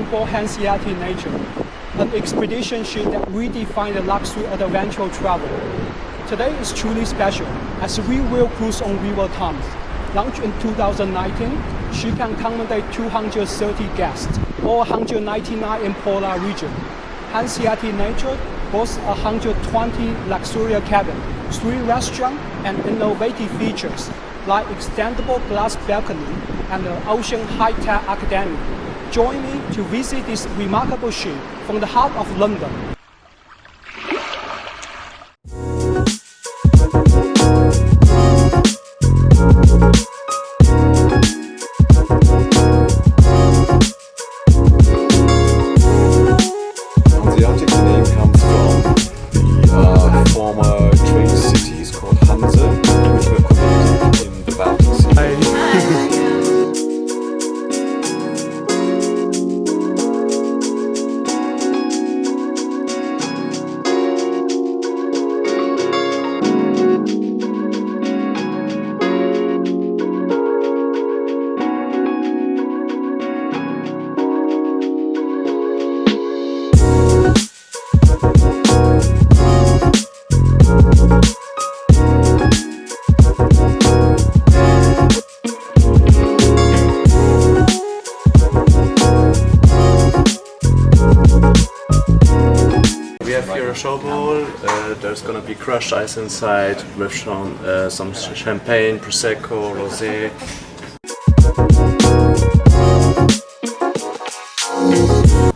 on-board Hanseatic Nature, an expedition ship that redefined the luxury of adventure travel. Today is truly special as we will cruise on River Thames. Launched in 2019, she can accommodate 230 guests, all 199 in polar region. Hanseatic Nature boasts 120 luxurious cabins, 3 restaurants, and innovative features like extendable glass balcony and the Ocean High-Tech Academy. Join me to visit this remarkable ship from the heart of London. Hanseatic's name comes from the former trade cities called Hanse, which were connected in the Baltic Sea. We have here a show bowl. There's gonna be crushed ice inside with some champagne, prosecco, rosé.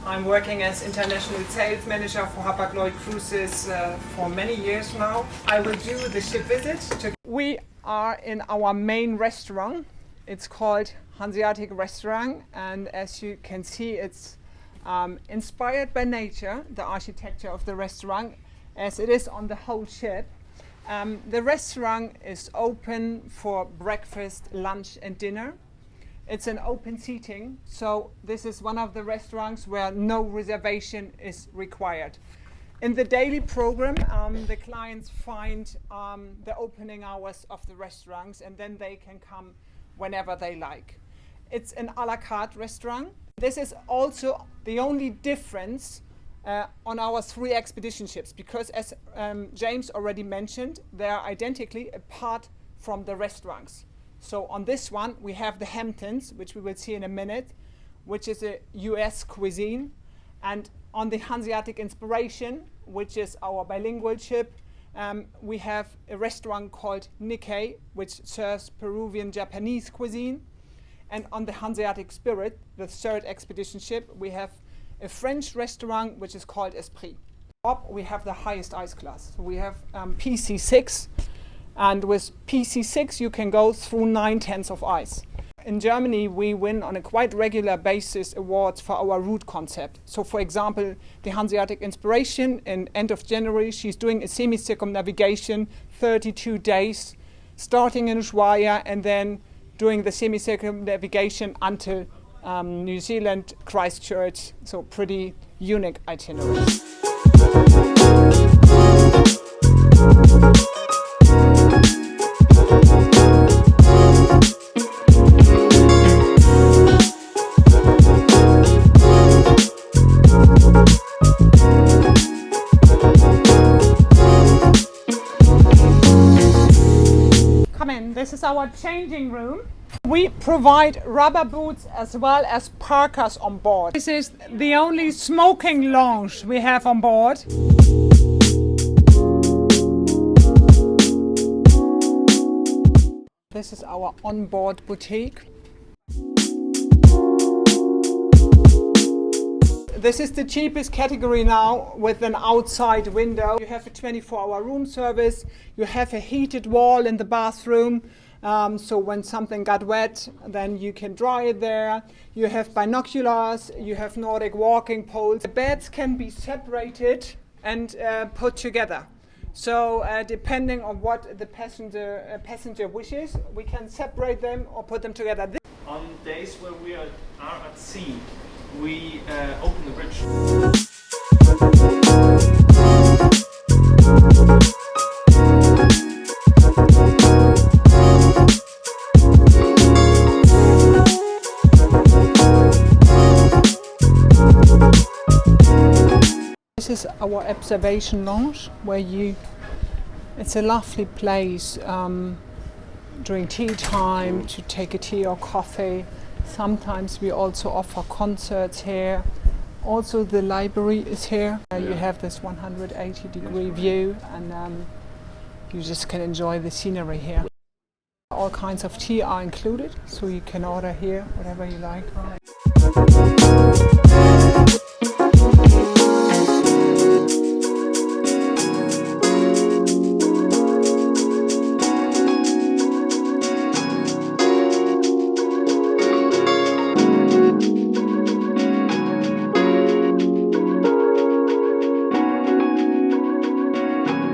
I'm working as international sales manager for Hapag-Lloyd cruises for many years now. I will do the ship visit. We are in our main restaurant. It's called Hanseatic Restaurant, and as you can see, it's inspired by nature, the architecture of the restaurant, as it is on the whole ship. The restaurant is open for breakfast, lunch and dinner. It's an open seating, so this is one of the restaurants where no reservation is required. In the daily program, the clients find the opening hours of the restaurants, and then they can come whenever they like. It's an a la carte restaurant. This is also the only difference on our 3 expedition ships, because as James already mentioned, they are identically apart from the restaurants. So on this one, we have the Hamptons, which we will see in a minute, which is a US cuisine. And on the Hanseatic Inspiration, which is our bilingual ship, we have a restaurant called Nikkei, which serves Peruvian Japanese cuisine. And on the Hanseatic Spirit, the 3rd expedition ship, we have a French restaurant which is called Esprit. Up we have the highest ice class. So we have PC6, and with PC6 you can go through 9/10 of ice. In Germany we win on a quite regular basis awards for our route concept. So for example, the Hanseatic Inspiration in end of January, she's doing a semi-circumnavigation, 32 days, starting in Ushuaia and then doing the semi-circumnavigation until New Zealand, Christchurch, so pretty unique itinerary. Come in, this is our changing room. We provide rubber boots as well as parkas on board. This is the only smoking lounge we have on board. This is our onboard boutique. This is the cheapest category now with an outside window. You have a 24-hour room service. You have a heated wall in the bathroom. So when something got wet, then you can dry it there. You have binoculars, you have Nordic walking poles. The beds can be separated and put together. So depending on what the passenger wishes, we can separate them or put them together. On days where we are at sea, we open the bridge. our observation lounge, it's a lovely place during tea time to take a tea or coffee. Sometimes we also offer concerts here. Also the library is here. You have this 180-degree view, and you just can enjoy the scenery here. All kinds of tea are included, so you can order here whatever you like.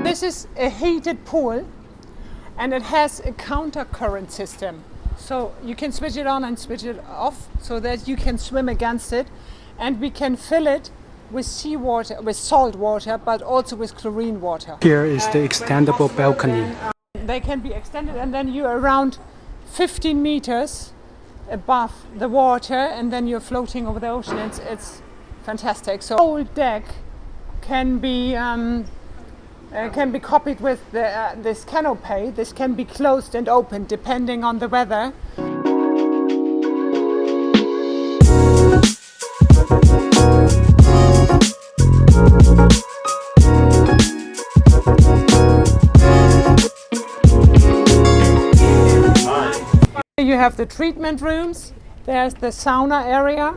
This is a heated pool, and it has a counter current system. So you can switch it on and switch it off so that you can swim against it, and we can fill it with seawater, with salt water, but also with chlorine water. Here is the extendable balcony. They can be extended, and then you're around 15 meters above the water, and then you're floating over the ocean. It's fantastic. So the whole deck can be copied with this canopy. This can be closed and opened depending on the weather. You have the treatment rooms. There's the sauna area.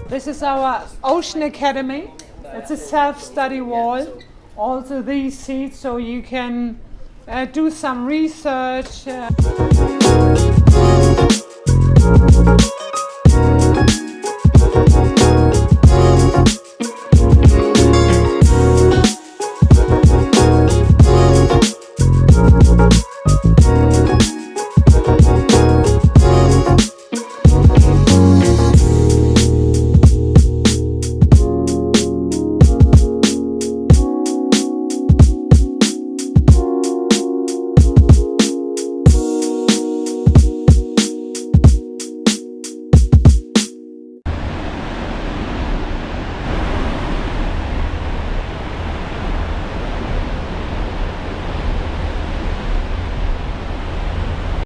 This is our Ocean Academy. It's a self-study wall. Also these seats, so you can do some research.